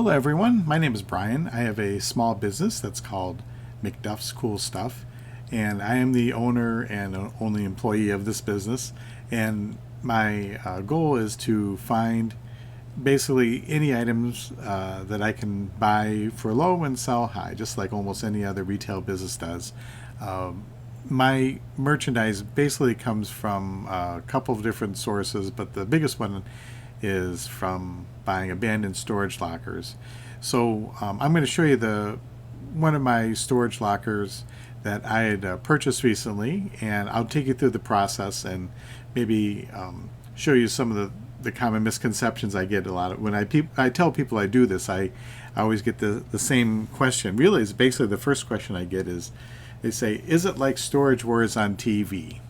Hello everyone, my name is Brian. I have a small business that's called McDuff's Cool Stuff, and I am the owner and only employee of this business. And my goal is to find basically any items that I can buy for low and sell high, just like almost any other retail business does. Um, my merchandise basically comes from a couple of different sources, but the biggest one is from buying abandoned storage lockers. So I'm going to show you the one of my storage lockers that I had purchased recently, and I'll take you through the process and maybe show you some of the common misconceptions I get a lot of when I tell people I do this. I always get the same question. Really, it's basically the first question I get is they say, "Is it like Storage Wars on TV?"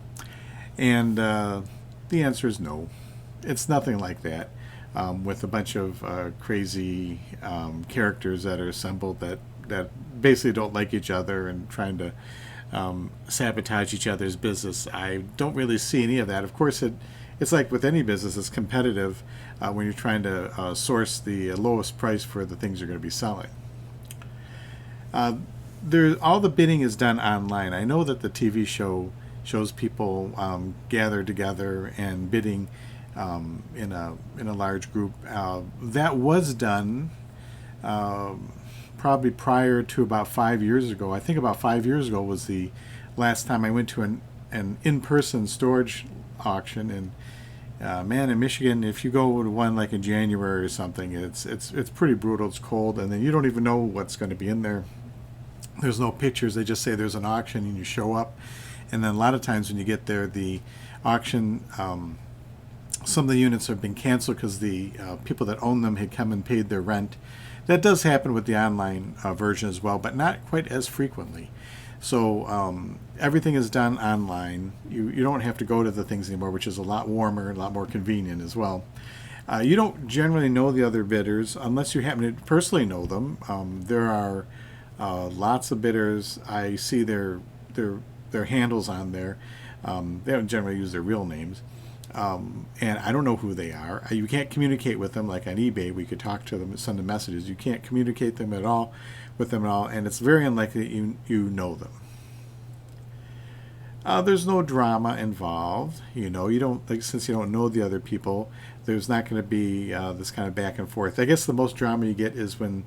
And the answer is no. It's nothing like that. With a bunch of crazy characters that are assembled that basically don't like each other and trying to sabotage each other's business. I don't really see any of that. Of course, it's like with any business, it's competitive when you're trying to source the lowest price for the things you're going to be selling. All the bidding is done online. I know that the TV show shows people gather together and bidding in a large group. That was done probably prior to about 5 years ago. I think about 5 years ago was the last time I went to an in-person storage auction. And man, in Michigan, if you go to one like in January or something, it's pretty brutal. It's cold, and then you don't even know what's going to be in there. There's no pictures. They just say there's an auction, and you show up. And then a lot of times when you get there, the auction, some of the units have been canceled because the people that own them had come and paid their rent. That does happen with the online version as well, but not quite as frequently. So everything is done online. You don't have to go to the things anymore, which is a lot warmer, a lot more convenient as well. You don't generally know the other bidders unless you happen to personally know them. There are lots of bidders. I see their handles on there. They don't generally use their real names. And I don't know who they are. You can't communicate with them like on eBay. We could talk to them and send them messages. You can't communicate them at all with them at all, and it's very unlikely that you know them. There's no drama involved. You don't since you don't know the other people. There's not going to be this kind of back and forth. I guess the most drama you get is when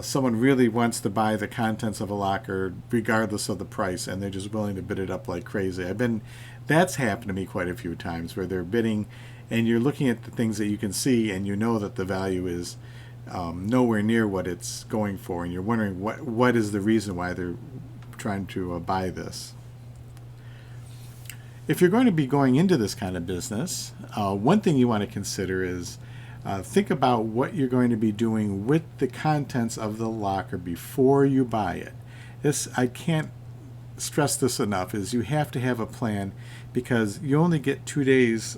someone really wants to buy the contents of a locker regardless of the price, and they're just willing to bid it up like crazy. That's happened to me quite a few times where they're bidding and you're looking at the things that you can see and you know that the value is nowhere near what it's going for, and you're wondering what is the reason why they're trying to buy this. If you're going to be going into this kind of business, one thing you want to consider is think about what you're going to be doing with the contents of the locker before you buy it. I can't stress this enough, is you have to have a plan, because you only get 2 days,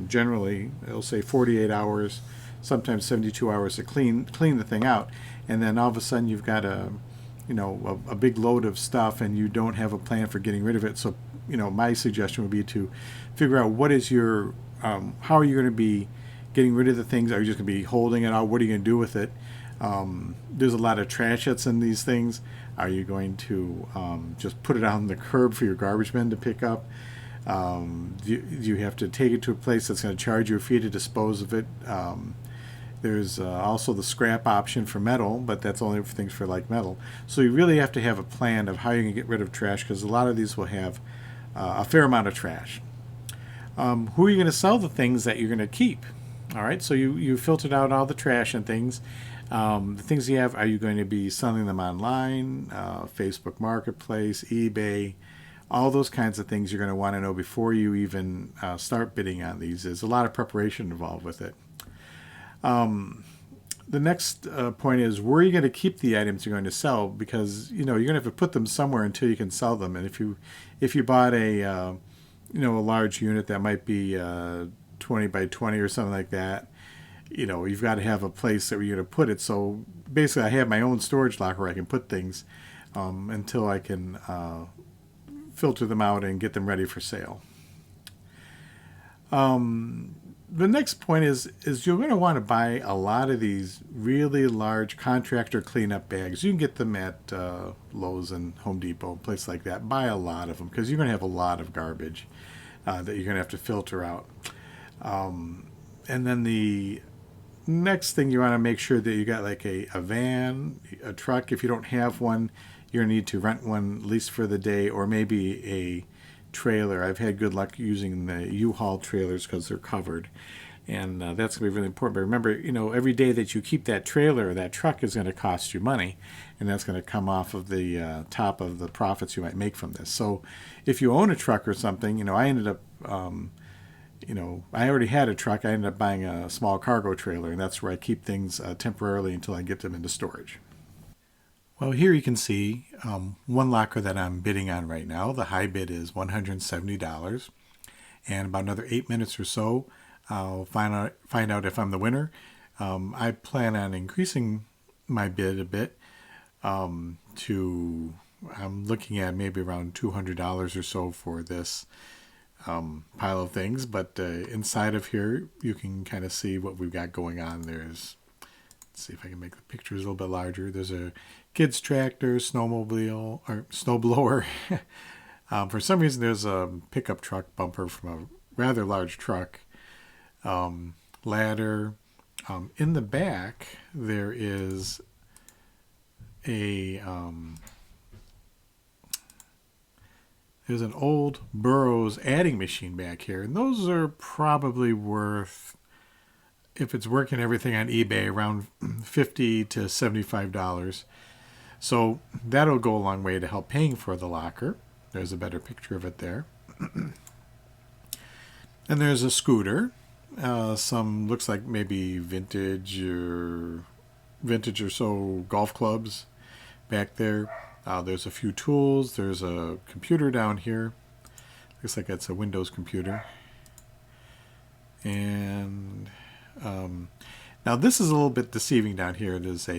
generally it'll say 48 hours, sometimes 72 hours to clean the thing out, and then all of a sudden you've got a big load of stuff and you don't have a plan for getting rid of it. So my suggestion would be to figure out what is your how are you going to be getting rid of the things. Are you just going to be holding it out? What are you going to do with it? There's a lot of trash that's in these things. Are you going to just put it out on the curb for your garbage men to pick up? Do you have to take it to a place that's going to charge you a fee to dispose of it? There's also the scrap option for metal, but that's only for things for like metal. So you really have to have a plan of how you can get rid of trash, because a lot of these will have a fair amount of trash. Who are you going to sell the things that you're going to keep? All right, so you filtered out all the trash and things. The things you have, are you going to be selling them online, Facebook Marketplace, eBay, all those kinds of things you're going to want to know before you even start bidding on these. There's a lot of preparation involved with it. The next point is, where are you going to keep the items you're going to sell? Because you're going to have to put them somewhere until you can sell them. And if you bought a large unit that might be 20 by 20 or something like that, you've got to have a place that you're going to put it. So basically, I have my own storage locker where I can put things until I can filter them out and get them ready for sale. the next point is you're going to want to buy a lot of these really large contractor cleanup bags. You can get them at Lowe's and Home Depot, place like that. Buy a lot of them because you're going to have a lot of garbage that you're going to have to filter out. And then the next thing, you want to make sure that you got like a van, a truck. If you don't have one, you're going to need to rent one at least for the day, or maybe a trailer. I've had good luck using the U-Haul trailers because they're covered, and that's going to be really important. But remember, every day that you keep that trailer or that truck is going to cost you money, and that's going to come off of the top of the profits you might make from this. So if you own a truck or something, I ended up I already had a truck. I ended up buying a small cargo trailer, and that's where I keep things temporarily until I get them into storage. Well, here you can see one locker that I'm bidding on right now. The high bid is $170. And about another 8 minutes or so, I'll find out if I'm the winner. I plan on increasing my bid a bit I'm looking at maybe around $200 or so for this pile of things. But inside of here, you can kind of see what we've got going on. Let's see if I can make the pictures a little bit larger. There's a kids tractor, snowmobile, or snowblower. For some reason, there's a pickup truck bumper from a rather large truck. Ladder. In the back, there is there's an old Burroughs adding machine back here, and those are probably worth, if it's working everything on eBay, around $50 to $75. So that'll go a long way to help paying for the locker. There's a better picture of it there. And there's a scooter. Some looks like maybe vintage or so golf clubs back there. There's a few tools. There's a computer down here. Looks like it's a Windows computer. And now this is a little bit deceiving down here. There's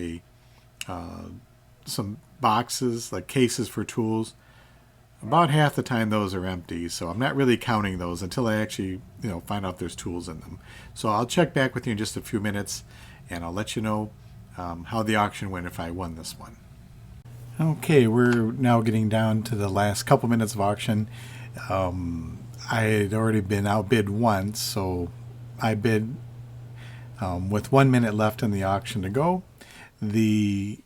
some boxes, like cases for tools. About half the time those are empty, so I'm not really counting those until I actually find out there's tools in them. So I'll check back with you in just a few minutes, and I'll let you know how the auction went if I won this one. Okay, we're now getting down to the last couple minutes of auction. I had already been outbid once, so I bid with 1 minute left in the auction to go. The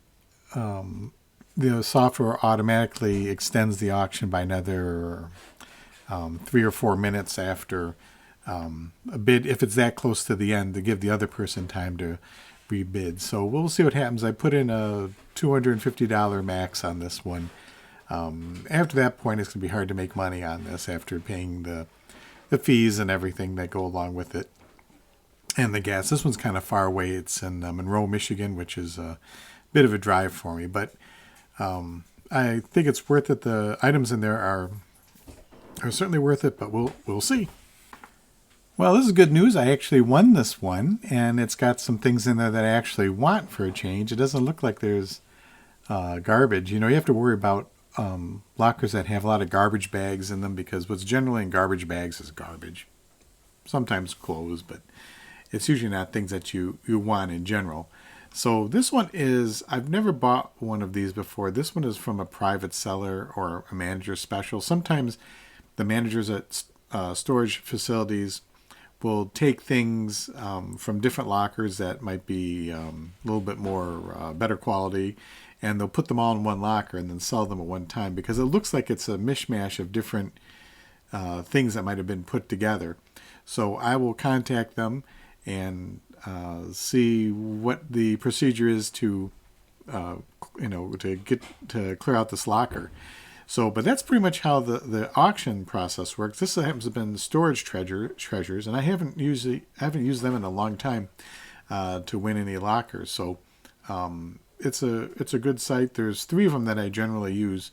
software automatically extends the auction by another 3 or 4 minutes after a bid, if it's that close to the end, to give the other person time to rebid. So we'll see what happens. I put in a $250 max on this one. After that point, it's going to be hard to make money on this after paying the fees and everything that go along with it, and the gas. This one's kind of far away. It's in Monroe, Michigan, which is a bit of a drive for me, but I think it's worth it. The items in there are certainly worth it, but we'll see. Well, this is good news. I actually won this one, and it's got some things in there that I actually want for a change. It doesn't look like there's garbage. You have to worry about lockers that have a lot of garbage bags in them, because what's generally in garbage bags is garbage. Sometimes clothes, but it's usually not things that you want in general. So this one is, I've never bought one of these before. This one is from a private seller or a manager special. Sometimes the managers at storage facilities will take things from different lockers that might be a little bit more better quality, and they'll put them all in one locker and then sell them at one time, because it looks like it's a mishmash of different things that might have been put together. So I will contact them and see what the procedure is to to clear out this locker. So, but that's pretty much how the auction process works. This happens to have been storage treasures, and I haven't used them in a long time to win any lockers. So it's a good site. There's 3 of them that I generally use.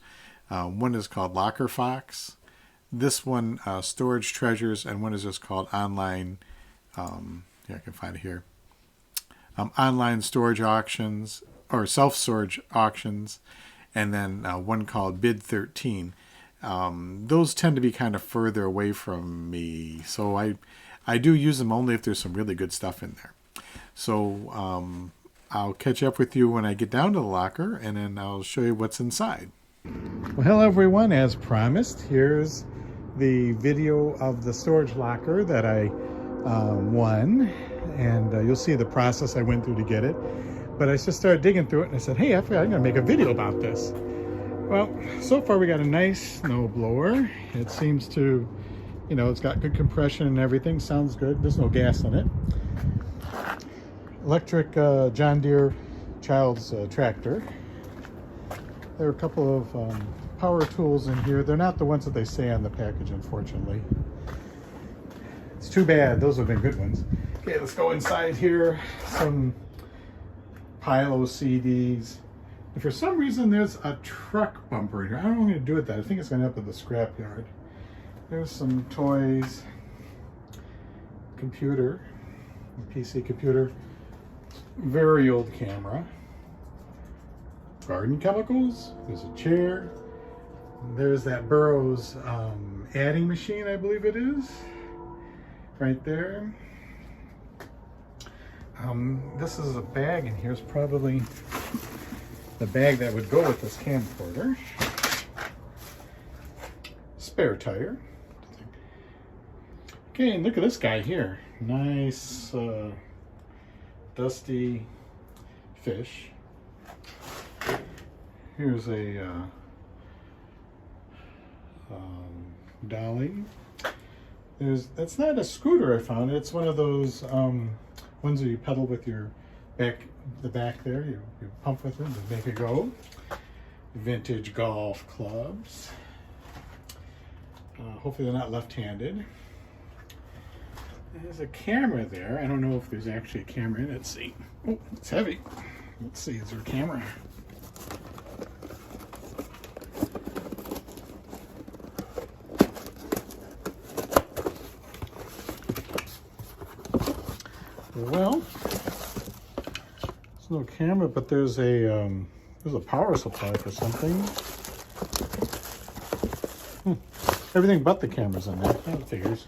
One is called Locker Fox. This one, Storage Treasures, and one is just called Online. I can find it here. Online storage auctions, or self-storage auctions, and then one called Bid 13. Those tend to be kind of further away from me, so I I do use them only if there's some really good stuff in there. So I'll catch up with you when I get down to the locker, and then I'll show you what's inside. Well, hello everyone. As promised, here's the video of the storage locker that I won, and you'll see the process I went through to get it. But I just started digging through it, and I said, hey, I forgot I'm going to make a video about this. Well, so far we got a nice snow blower. It seems to, you know, it's got good compression and everything. Sounds good. There's no gas in it. Electric John Deere Child's tractor. There are a couple of power tools in here. They're not the ones that they say on the package, unfortunately. It's too bad. Those have been good ones. Okay, let's go inside here. Some Pilo CDs. And for some reason, there's a truck bumper in here. I don't know what I'm going to do with that. I think it's going to end up at the scrap yard. There's some toys. Computer. PC computer. Very old camera. Garden chemicals. There's a chair. There's that Burroughs adding machine, I believe it is. Right there. This is a bag, and here's probably the bag that would go with this camcorder. Spare tire. Okay, and look at this guy here. Nice, dusty fish. Here's a dolly. That's not a scooter I found. It's one of those ones that you pedal with your the back there. You pump with it to make it go. Vintage golf clubs. Hopefully they're not left-handed. There's a camera there. I don't know if there's actually a camera in it. Let's see. Oh, it's heavy. Let's see, is there a camera? Well, there's no camera, but there's a power supply for something. Everything but the camera's in there. That figures.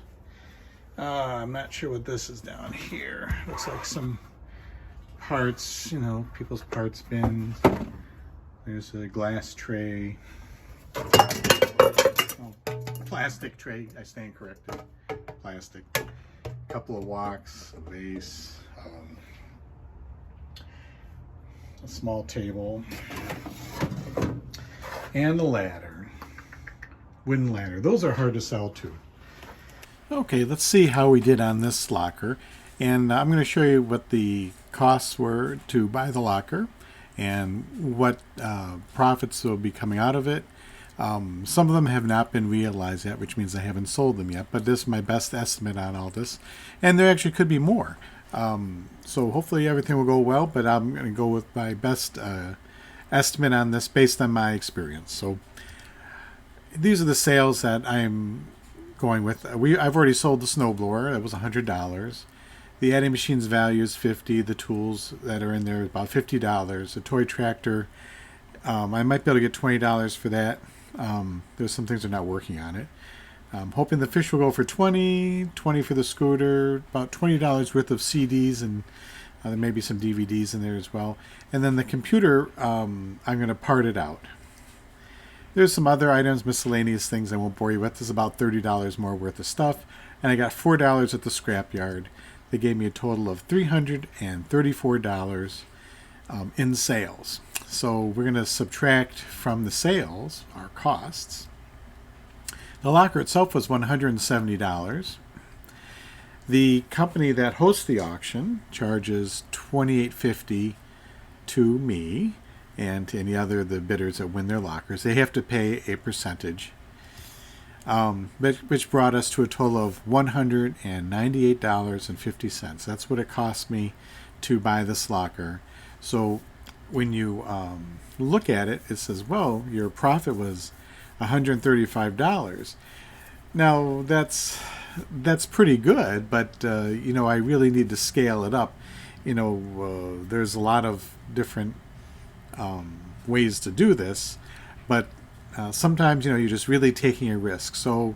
I'm not sure what this is down here. Looks like some parts, you know, people's parts bins. There's a glass tray. Oh, plastic tray. I stand corrected. Plastic. A couple of woks, a vase, a small table, and a ladder. Wooden ladder. Those are hard to sell too. Okay, let's see how we did on this locker. And I'm going to show you what the costs were to buy the locker and what profits will be coming out of it. Some of them have not been realized yet, which means I haven't sold them yet, but this is my best estimate on all this. And there actually could be more. So hopefully everything will go well, but I'm going to go with my best estimate on this based on my experience. So these are the sales that I'm going with. I've already sold the snowblower. That was $100. The adding machine's value is $50. The tools that are in there are about $50. The toy tractor, I might be able to get $20 for that. There's some things that are not working on it. I'm hoping the fish will go for $20 for the scooter, about $20 worth of CDs, and there may be some DVDs in there as well. And then the computer, I'm going to part it out. There's some other items, miscellaneous things I won't bore you with. There's about $30 more worth of stuff. And I got $4 at the scrapyard. They gave me a total of $334 in sales. So we're going to subtract from the sales our costs. The locker itself was $170. The company that hosts the auction charges $28.50 to me and to any other the bidders that win their lockers. They have to pay a percentage, which brought us to a total of $198.50. That's what it cost me to buy this locker. So when you look at it, it says, well, your profit was $135. Now that's pretty good, but you know, I really need to scale it up. You know, there's a lot of different ways to do this, but sometimes, you know, you're just really taking a risk. So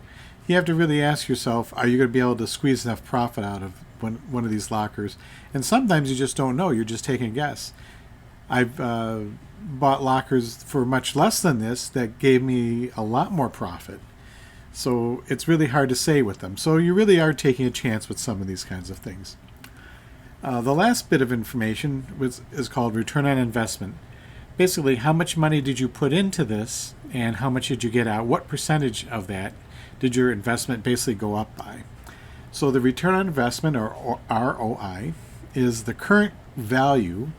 you have to really ask yourself, are you going to be able to squeeze enough profit out of one of these lockers? And sometimes you just don't know. You're just taking a guess. I've bought lockers for much less than this that gave me a lot more profit. So it's really hard to say with them. So you really are taking a chance with some of these kinds of things. The last bit of information is called return on investment. Basically, how much money did you put into this and how much did you get out? What percentage of that did your investment basically go up by? So the return on investment, or ROI, is the current value,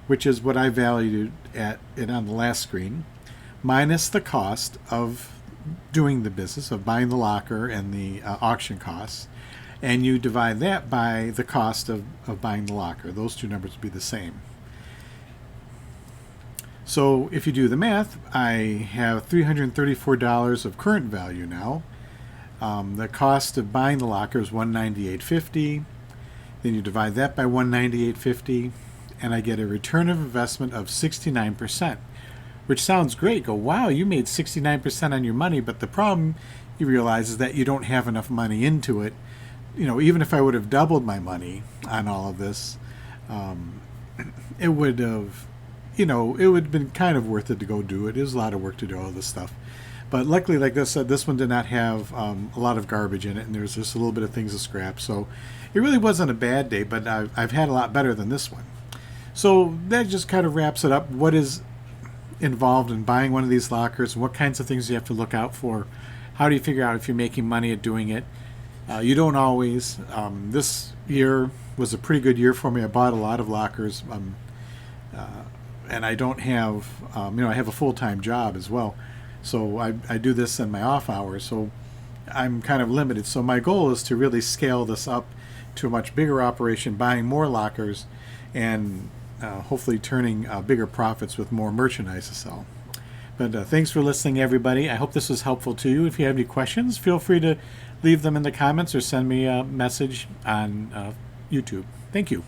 which is what I valued it on the last screen, minus the cost of doing the business, of buying the locker and the auction costs, and you divide that by the cost of buying the locker. Those two numbers would be the same. So if you do the math, I have $334 of current value now. The cost of buying the locker is $198.50. Then you divide that by $198.50, and I get a return of investment of 69%, which sounds great. Go, wow, you made 69% on your money, but the problem you realize is that you don't have enough money into it. Even if I would have doubled my money on all of this, it would have, it would have been kind of worth it to go do it. It was a lot of work to do all this stuff. But luckily, like I said, this one did not have a lot of garbage in it, and there's just a little bit of things to scrap. So it really wasn't a bad day, but I've had a lot better than this one. So that just kind of wraps it up. What is involved in buying one of these lockers? What kinds of things do you have to look out for? How do you figure out if you're making money at doing it? You don't always. This year was a pretty good year for me. I bought a lot of lockers, and I don't have, I have a full-time job as well. So I do this in my off hours, so I'm kind of limited. So my goal is to really scale this up to a much bigger operation, buying more lockers, and hopefully turning bigger profits with more merchandise to sell. But thanks for listening, everybody. I hope this was helpful to you. If you have any questions, feel free to leave them in the comments or send me a message on YouTube. Thank you.